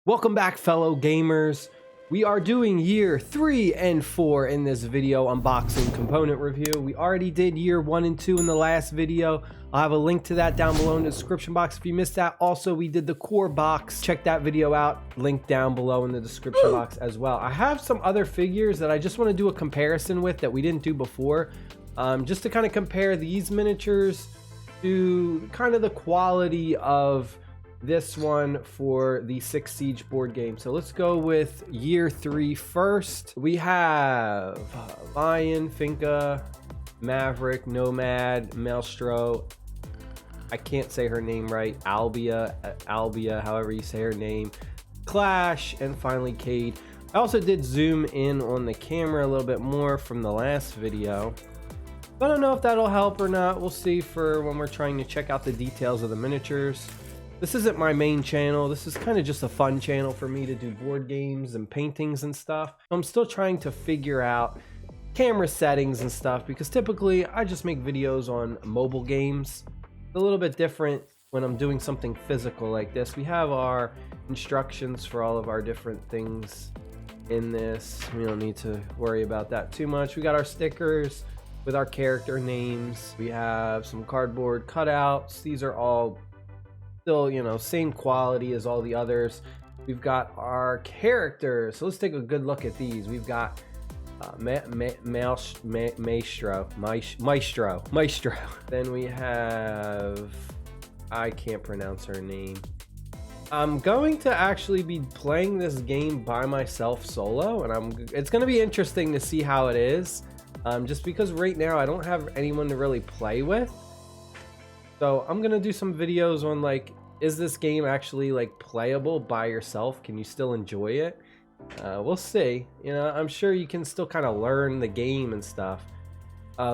Welcome back, fellow gamers. We are doing year 3 and 4 in this video unboxing component review. We already did year 1 and 2 in the last video. I'll have a link to that down below in the description box if you missed that. Also, we did the core box. Check that video out. Link down below in the description box as well. I have some other figures that I just want to do a comparison with that we didn't do before. Just to kind of compare these miniatures to kind of the quality of this one for the 6 Siege board game. So let's go with year 3 first. We have Lion, Finca, Maverick, Nomad, Maelstro. I can't say her name right. Albia, however you say her name. Clash, and finally Cade. I also did zoom in on the camera a little bit more from the last video. I don't know if that'll help or not. We'll see for when we're trying to check out the details of the miniatures. This isn't my main channel. This is kind of just a fun channel for me to do board games and paintings and stuff. I'm still trying to figure out camera settings and stuff because typically I just make videos on mobile games. It's a little bit different when I'm doing something physical like this. We have our instructions for all of our different things in this. We don't need to worry about that too much. We got our stickers with our character names. We have some cardboard cutouts. These are all still, you know, same quality as all the others. We've got our characters, so let's take a good look at these. We've got Maestro. Then we have, I can't pronounce her name. I'm going to actually be playing this game by myself solo, and it's going to be interesting to see how it is, just because right now I don't have anyone to really play with. So I'm gonna do some videos on, like, is this game actually like playable by yourself? Can you still enjoy it? We'll see. You know, I'm sure you can still kind of learn the game and stuff.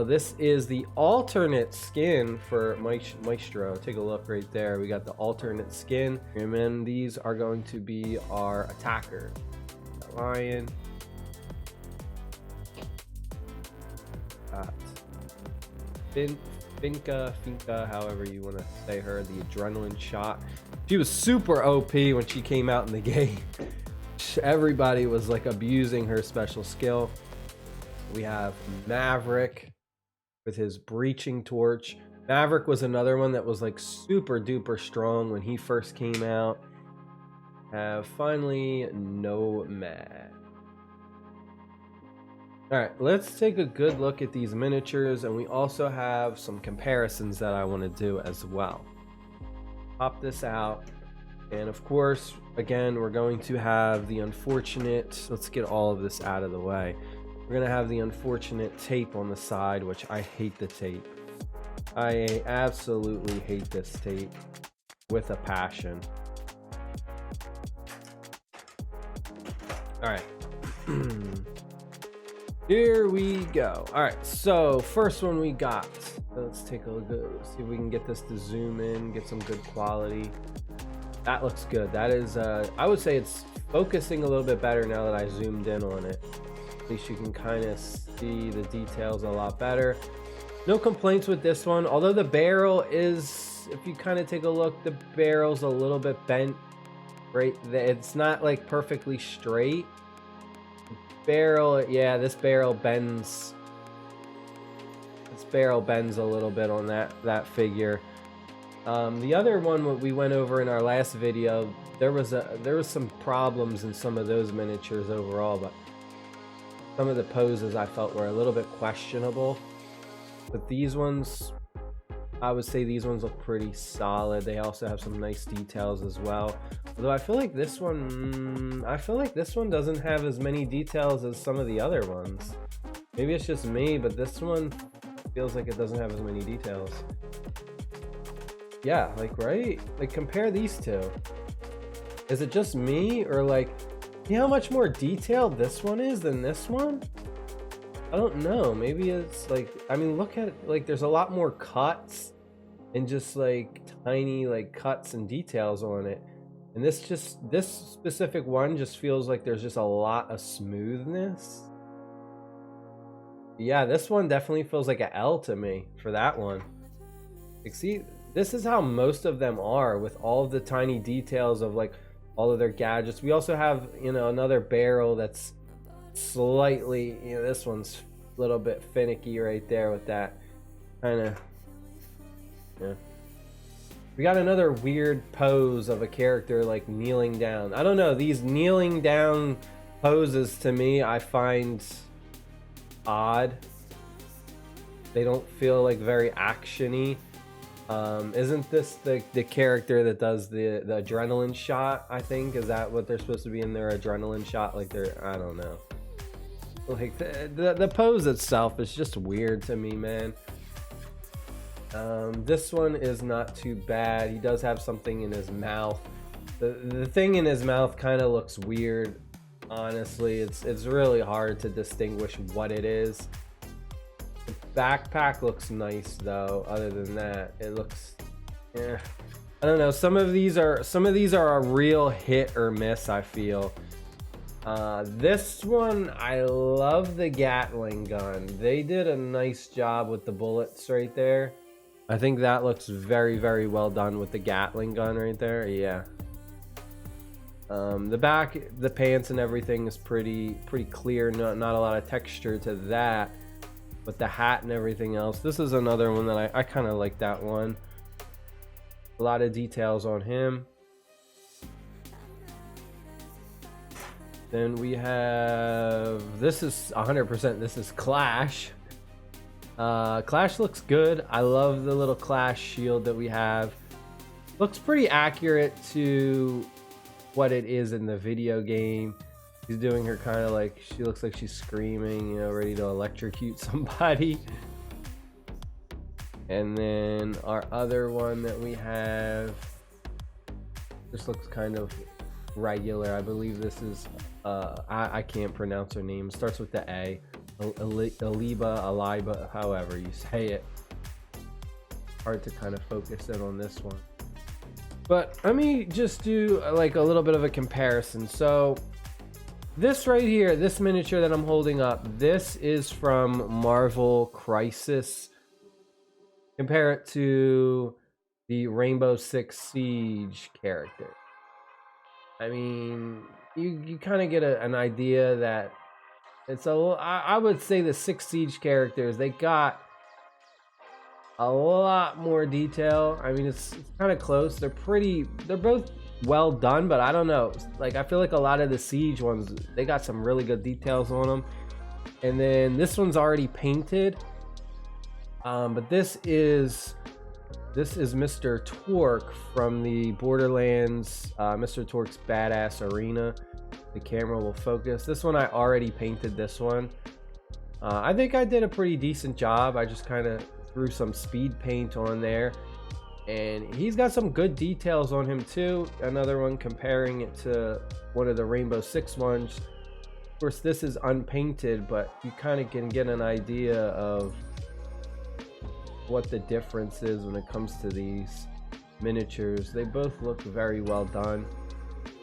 This is the alternate skin for Maestro. Take a look right there. We got the alternate skin, and then these are going to be our attacker. Lion. Finca, however you want to say her, the adrenaline shot. She was super OP when she came out in the game. Everybody was like abusing her special skill. We have Maverick with his breaching torch. Maverick was another one that was like super duper strong when he first came out. Finally, Nomad. Alright, let's take a good look at these miniatures, and we also have some comparisons that I want to do as well. Pop this out, and of course, again, we're going to have the unfortunate, let's get all of this out of the way. We're going to have the unfortunate tape on the side, which I hate the tape. I absolutely hate this tape with a passion. Alright. Here we go. All right, so first one we got. Let's take a look. See if we can get this to zoom in, get some good quality. That looks good. That is, I would say it's focusing a little bit better now that I zoomed in on it. At least you can kind of see the details a lot better. No complaints with this one, although the barrel is, if you kind of take a look, the barrel's a little bit bent, right? It's not like perfectly straight. Barrel, yeah, this barrel bends. This barrel bends a little bit on that figure. The other one we went over in our last video, there was some problems in some of those miniatures overall, but some of the poses I felt were a little bit questionable. But these ones, I would say these ones look pretty solid. They also have some nice details as well. Although I feel like this one, doesn't have as many details as some of the other ones. Maybe it's just me, but this one feels like it doesn't have as many details. Yeah, like, right? Like, compare these two. Is it just me, or like, see how much more detailed this one is than this one? I don't know. Maybe it's like, I mean, look at it, like, there's a lot more cuts and just like tiny like cuts and details on it. And this specific one just feels like there's just a lot of smoothness. Yeah, this one definitely feels like an L to me for that one. Like, see, this is how most of them are, with all of the tiny details of like all of their gadgets. We also have, you know, another barrel that's slightly, you know, this one's a little bit finicky right there with that kind of, yeah. We got another weird pose of a character like kneeling down. I don't know, these kneeling down poses to me I find odd. They don't feel like very actiony. Isn't this the character that does the adrenaline shot? I think, is that what they're supposed to be in their adrenaline shot? Like they're, I don't know. Like the pose itself is just weird to me, man. This one is not too bad. He does have something in his mouth. The thing in his mouth kind of looks weird. Honestly, it's really hard to distinguish what it is. The backpack looks nice though. Other than that, it looks, I don't know. Some of these are a real hit or miss, I feel. This one, I love the Gatling gun. They did a nice job with the bullets right there. I think that looks very, very well done with the Gatling gun right there. Yeah. The back, the pants and everything is pretty clear. Not a lot of texture to that, but the hat and everything else. This is another one that I kind of like that one. A lot of details on him. Then we have, this is 100%, this is Clash. Clash looks good. I love the little Clash shield that we have. Looks pretty accurate to what it is in the video game. He's doing her kind of like, she looks like she's screaming, you know, ready to electrocute somebody. And then our other one that we have, this looks kind of regular. I believe this is, I can't pronounce her name. It starts with the A. Aliba, however you say it. Hard to kind of focus in on this one. But let me just do like a little bit of a comparison. So this right here, this miniature that I'm holding up, this is from Marvel Crisis. Compare it to the Rainbow Six Siege character. I mean, you kind of get an idea that it's I would say the Six Siege characters, they got a lot more detail. I mean, it's kind of close. They're both well done, but I don't know. Like, I feel like a lot of the Siege ones, they got some really good details on them. And then this one's already painted. But this is Mr. Torque from the Borderlands, Mr. Torque's Badass Arena. The camera will focus. This one I already painted this one. I think I did a pretty decent job. I just kind of threw some speed paint on there. And he's got some good details on him too. Another one comparing it to one of the Rainbow Six ones. Of course, this is unpainted, but you kind of can get an idea of what the difference is when it comes to these miniatures. They both look very well done.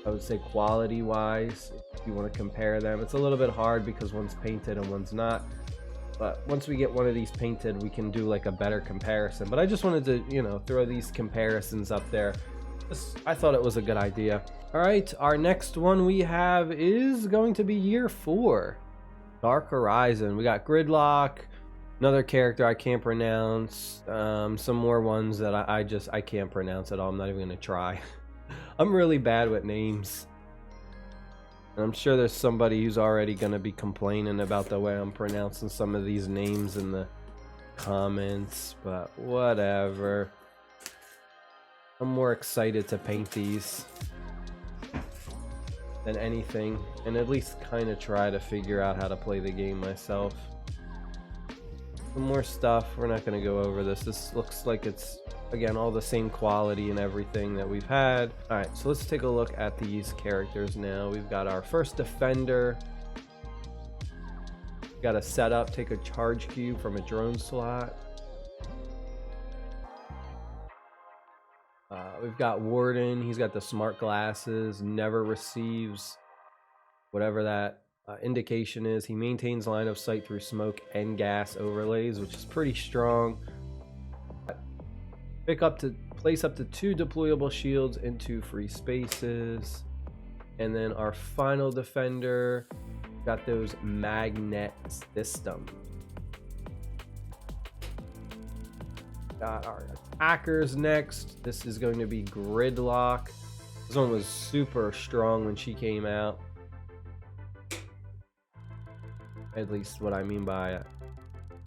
I would say quality wise, if you want to compare them. It's a little bit hard because one's painted and one's not. But once we get one of these painted, we can do like a better comparison. But I just wanted to, you know, throw these comparisons up there. I thought it was a good idea. All right, our next one we have is going to be year 4. Dark Horizon. We got Gridlock. Another character I can't pronounce. Some more ones that I can't pronounce at all. I'm not even gonna try. I'm really bad with names. And I'm sure there's somebody who's already gonna be complaining about the way I'm pronouncing some of these names in the comments, but whatever. I'm more excited to paint these than anything, and at least kind of try to figure out how to play the game myself. Some more stuff. We're not going to go over this. This looks like it's, again, all the same quality and everything that we've had. All right, so let's take a look at these characters now. We've got our first defender. We've got a setup. Take a charge cube from a drone slot. We've got Warden. He's got the smart glasses. Never receives whatever that indication is. He maintains line of sight through smoke and gas overlays, which is pretty strong. Place up to 2 deployable shields into free spaces. And then our final defender, got those magnet system. Got our attackers next. This is going to be Gridlock. This one was super strong when she came out. At least what I mean by it.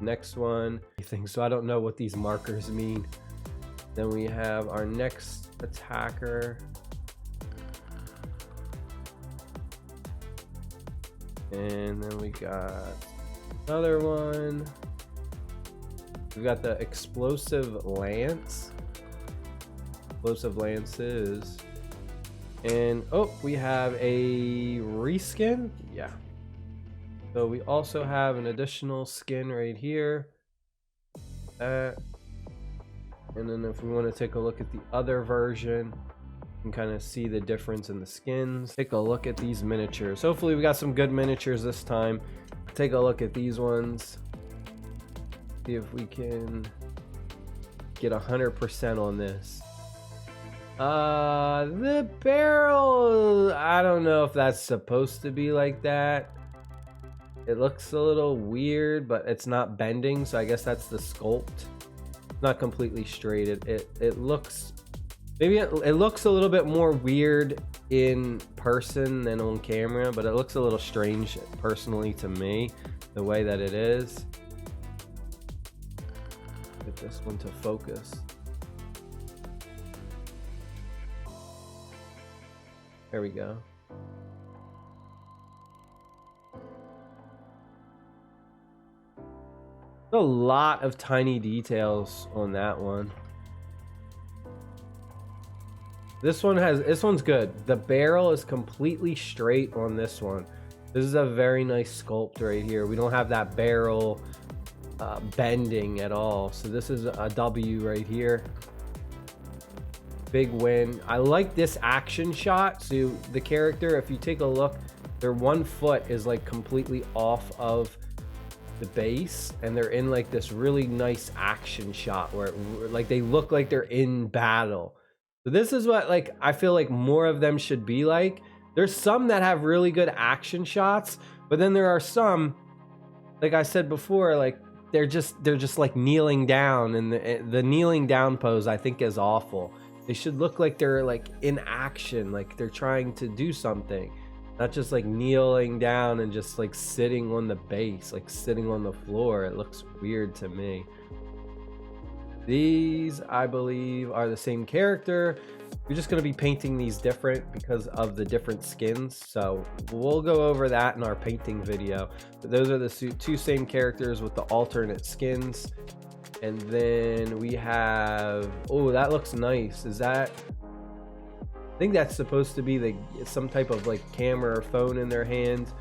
Next one, so I don't know what these markers mean. Then we have our next attacker. And then we got another one. We've got the explosive lance. Explosive lances. And oh, we have a reskin. Yeah. So we also have an additional skin right here. That. And then if we want to take a look at the other version, you can kind of see the difference in the skins. Take a look at these miniatures. Hopefully we got some good miniatures this time. Take a look at these ones. See if we can get 100% on this. The barrel, I don't know if that's supposed to be like that. It looks a little weird, but it's not bending, so I guess that's the sculpt. It's not completely straight. It looks, maybe it looks a little bit more weird in person than on camera, but it looks a little strange personally to me, the way that it is. Get this one to focus. There we go. A lot of tiny details on that one. This one's good. The barrel is completely straight on this one. This is a very nice sculpt right here. We don't have that barrel bending at all, so this is a W right here. Big win. I like this action shot. So the character, if you take a look, their one foot is like completely off of the base, and they're in like this really nice action shot where like they look like they're in battle. So this is what like I feel like more of them should be like. There's some that have really good action shots, but then there are some, like I said before, like they're just like kneeling down, and the kneeling down pose I think is awful. They should look like they're like in action, like they're trying to do something, not just like kneeling down and just like sitting on the base, like sitting on the floor. It looks weird to me. These, I believe, are the same character. We're just going to be painting these different because of the different skins, so we'll go over that in our painting video. But those are the two same characters with the alternate skins. And then we have, oh, that looks nice. Is that, I think that's supposed to be some type of like camera or phone in their hand.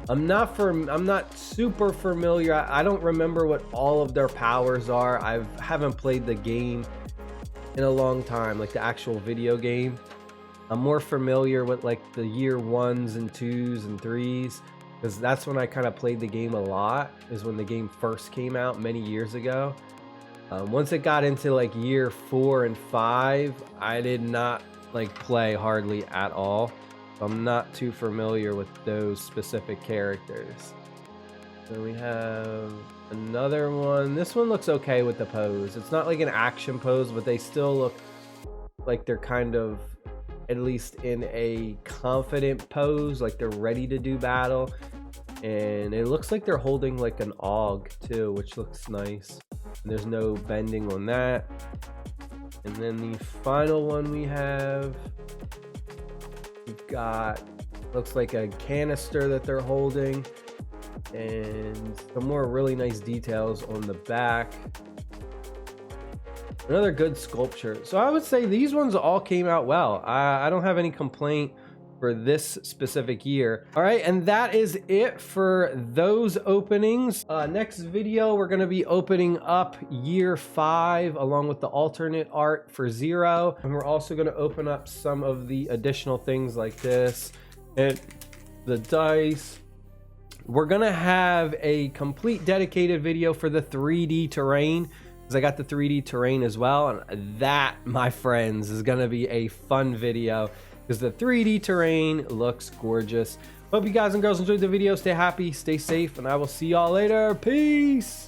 I'm not super familiar. I don't remember what all of their powers are. I haven't played the game in a long time, like the actual video game. I'm more familiar with like the year 1s and 2s and 3s, because that's when I kind of played the game a lot, is when the game first came out many years ago. Once it got into like year 4 and 5, I did not like play hardly at all. I'm not too familiar with those specific characters. Then we have another one. This one looks okay with the pose. It's not like an action pose, but they still look like they're kind of at least in a confident pose, like they're ready to do battle. And it looks like they're holding like an AUG too, which looks nice. And there's no bending on that. And then the final one we have, we've got, looks like a canister that they're holding, and some more really nice details on the back. Another good sculpture. So I would say these ones all came out well. I don't have any complaint for this specific year. All right, and that is it for those openings. Next video, we're gonna be opening up year 5 along with the alternate art for 0. And we're also gonna open up some of the additional things like this and the dice. We're gonna have a complete dedicated video for the 3D terrain, because I got the 3D terrain as well. And that, my friends, is gonna be a fun video. because the 3D terrain looks gorgeous. Hope you guys and girls enjoyed the video. Stay happy, stay safe, and I will see y'all later. Peace.